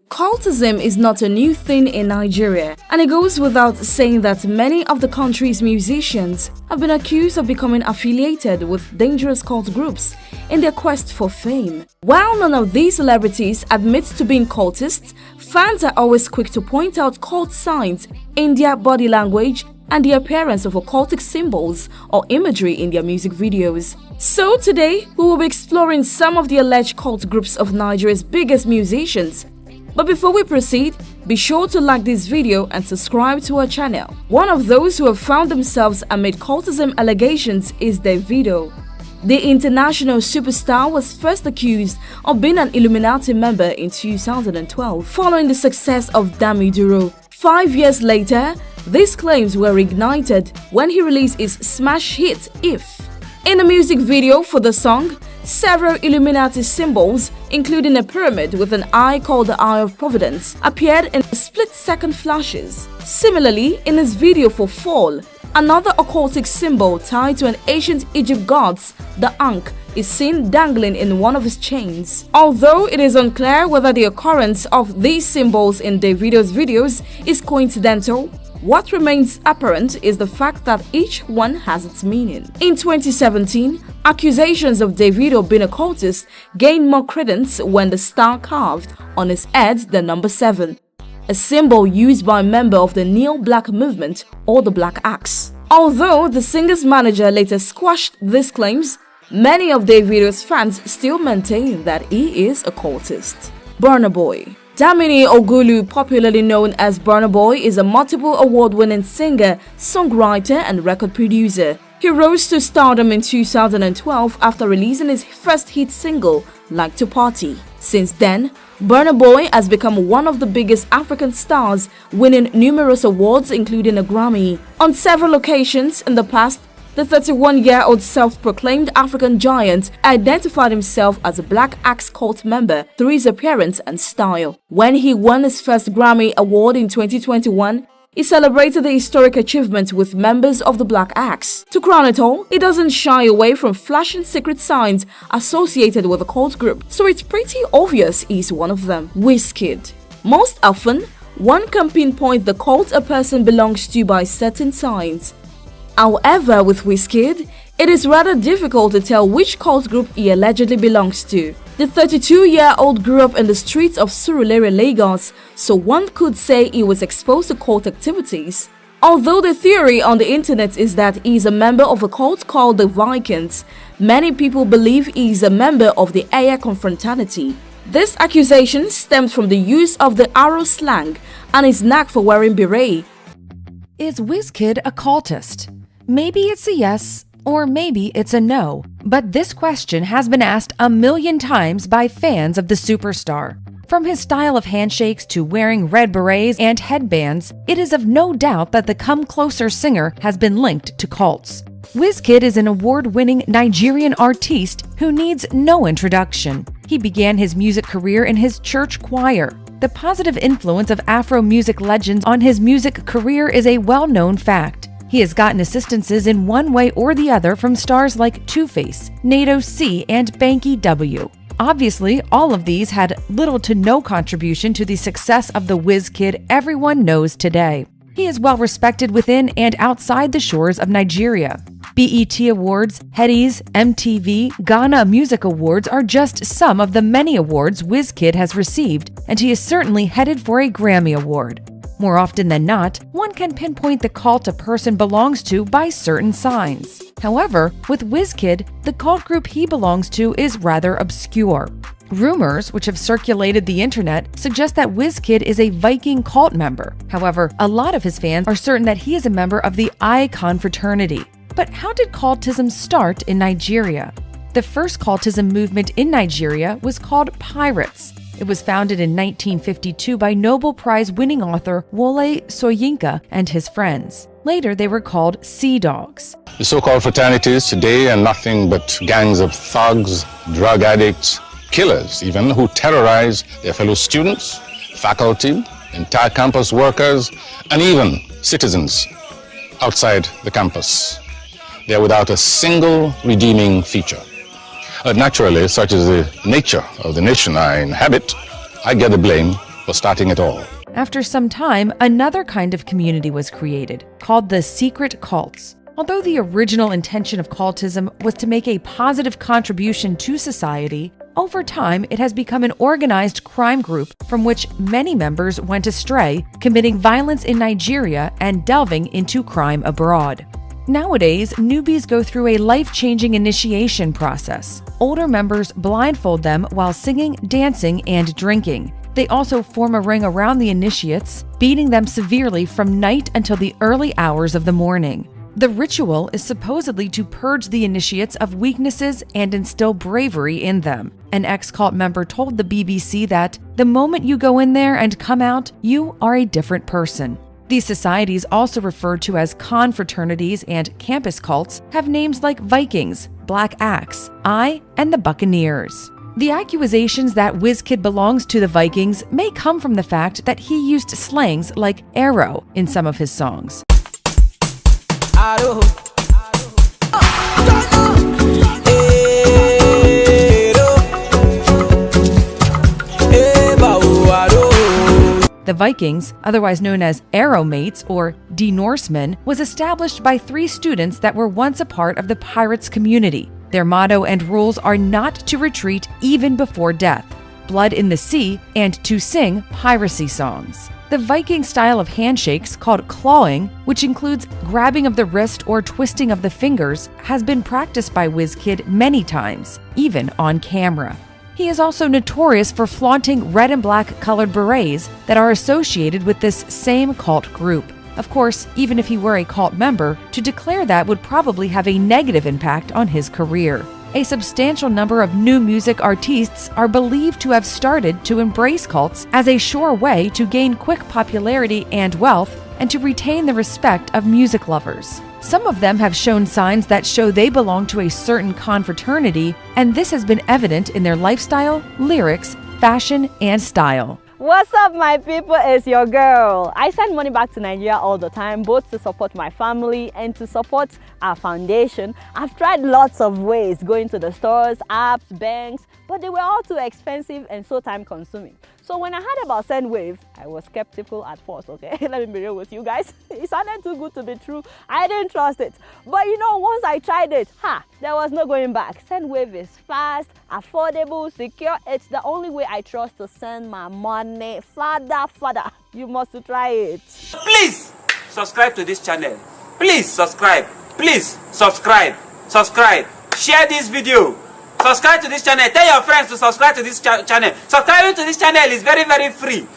Cultism is not a new thing in Nigeria, and it goes without saying that many of the country's musicians have been accused of becoming affiliated with dangerous cult groups in their quest for fame. While none of these celebrities admits to being cultists, fans are always quick to point out cult signs in their body language and the appearance of occultic symbols or imagery in their music videos. So today, we will be exploring some of the alleged cult groups of Nigeria's biggest musicians. But before we proceed, be sure to like this video and subscribe to our channel. One of those who have found themselves amid cultism allegations is Davido. The international superstar was first accused of being an Illuminati member in 2012, following the success of Davido. 5 years later, these claims were reignited when he released his smash hit If. In the music video for the song, several Illuminati symbols, including a pyramid with an eye called the Eye of Providence, appeared in split-second flashes. Similarly, in his video for Fall, another occultic symbol tied to an ancient Egypt goddess, the Ankh, is seen dangling in one of his chains. Although it is unclear whether the occurrence of these symbols in Davido's videos is coincidental, what remains apparent is the fact that each one has its meaning. In 2017, accusations of Davido being a cultist gained more credence when the star carved on his head the number 7, a symbol used by a member of the Neo-Black movement or the Black Axe. Although the singer's manager later squashed these claims, many of Davido's fans still maintain that he is a cultist. Burna Boy. Damini Ogulu, popularly known as Burna Boy, is a multiple award-winning singer, songwriter and record producer. He rose to stardom in 2012 after releasing his first hit single, Like to Party. Since then, Burna Boy has become one of the biggest African stars, winning numerous awards including a Grammy. On several occasions in the past, the 31-year-old self-proclaimed African giant identified himself as a Black Axe cult member through his appearance and style. When he won his first Grammy Award in 2021, he celebrated the historic achievement with members of the Black Axe. To crown it all, he doesn't shy away from flashing secret signs associated with the cult group, so it's pretty obvious he's one of them. Wizkid. Most often, one can pinpoint the cult a person belongs to by certain signs. However, with Wizkid, it is rather difficult to tell which cult group he allegedly belongs to. The 32-year-old grew up in the streets of Surulere, Lagos, so one could say he was exposed to cult activities. Although the theory on the internet is that he is a member of a cult called the Vikings, many people believe he is a member of the Aya confraternity. This accusation stems from the use of the Aro slang and his knack for wearing beret. Is Wizkid a cultist? Maybe it's a yes, or maybe it's a no, but this question has been asked a million times by fans of the superstar. From his style of handshakes to wearing red berets and headbands, it is of no doubt that the Come Closer singer has been linked to cults. Wizkid is an award-winning Nigerian artiste who needs no introduction. He began his music career in his church choir. The positive influence of Afro music legends on his music career is a well-known fact. He has gotten assistances in one way or the other from stars like Two-Face, NATO C, and Banky W. Obviously, all of these had little to no contribution to the success of the Wizkid everyone knows today. He is well respected within and outside the shores of Nigeria. BET Awards, Headies, MTV, Ghana Music Awards are just some of the many awards Wizkid has received, and he is certainly headed for a Grammy Award. More often than not, one can pinpoint the cult a person belongs to by certain signs. However, with Wizkid, the cult group he belongs to is rather obscure. Rumors, which have circulated the internet, suggest that Wizkid is a Viking cult member. However, a lot of his fans are certain that he is a member of the Icon fraternity. But how did cultism start in Nigeria? The first cultism movement in Nigeria was called Pirates. It was founded in 1952 by Nobel Prize-winning author Wole Soyinka and his friends. Later, they were called Sea Dogs. The so-called fraternities today are nothing but gangs of thugs, drug addicts, killers even, who terrorize their fellow students, faculty, entire campus workers, and even citizens outside the campus. They are without a single redeeming feature. Naturally, such is the nature of the nation I inhabit, I get the blame for starting it all. After some time, another kind of community was created, called the secret cults. Although the original intention of cultism was to make a positive contribution to society, over time it has become an organized crime group from which many members went astray, committing violence in Nigeria and delving into crime abroad. Nowadays, newbies go through a life-changing initiation process. Older members blindfold them while singing, dancing, and drinking. They also form a ring around the initiates, beating them severely from night until the early hours of the morning. The ritual is supposedly to purge the initiates of weaknesses and instill bravery in them. An ex-cult member told the BBC that, "The moment you go in there and come out, you are a different person." These societies, also referred to as confraternities and campus cults, have names like Vikings, Black Axe, and the Buccaneers. The accusations that Wizkid belongs to the Vikings may come from the fact that he used slangs like arrow in some of his songs. The Vikings, otherwise known as Arrow Mates or De-Norsemen, was established by 3 students that were once a part of the pirates community. Their motto and rules are not to retreat even before death, blood in the sea, and to sing piracy songs. The Viking style of handshakes, called clawing, which includes grabbing of the wrist or twisting of the fingers, has been practiced by Wizkid many times, even on camera. He is also notorious for flaunting red and black colored berets that are associated with this same cult group. Of course, even if he were a cult member, to declare that would probably have a negative impact on his career. A substantial number of new music artists are believed to have started to embrace cults as a sure way to gain quick popularity and wealth and to retain the respect of music lovers. Some of them have shown signs that show they belong to a certain confraternity, and this has been evident in their lifestyle, lyrics, fashion, and style. What's up, my people? It's your girl. I send money back to Nigeria all the time, both to support my family and to support our foundation. I've tried lots of ways, going to the stores, apps, banks, but they were all too expensive and so time consuming. So when I heard about SendWave, I was skeptical at first, okay? Let me be real with you guys. It sounded too good to be true. I didn't trust it. But you know, once I tried it, there was no going back. SendWave is fast, affordable, secure. It's the only way I trust to send my money. Father, you must try it. Please subscribe to this channel. Please subscribe. Please subscribe. Subscribe. Share this video. Subscribe to this channel. Tell your friends to subscribe to this channel. Subscribing to this channel is very, very free.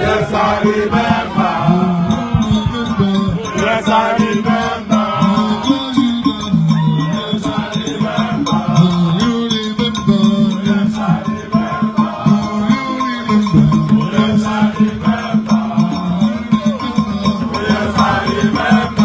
Yes, I remember. Yes, I remember. Yes, I remember. You remember. Yes, I remember. Yes, I remember. Yes, I remember.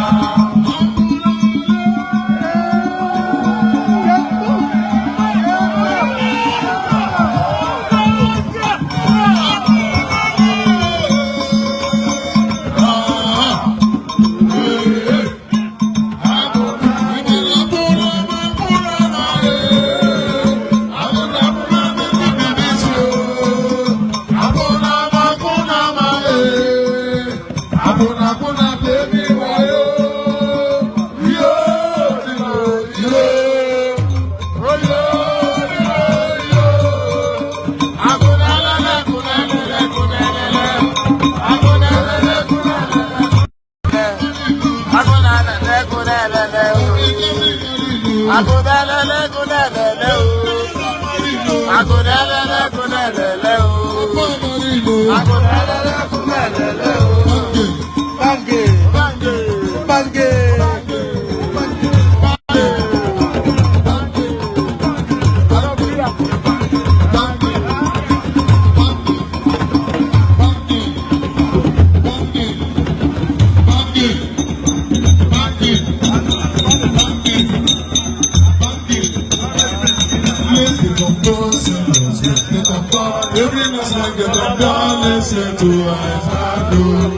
Listen to us, I do.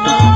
I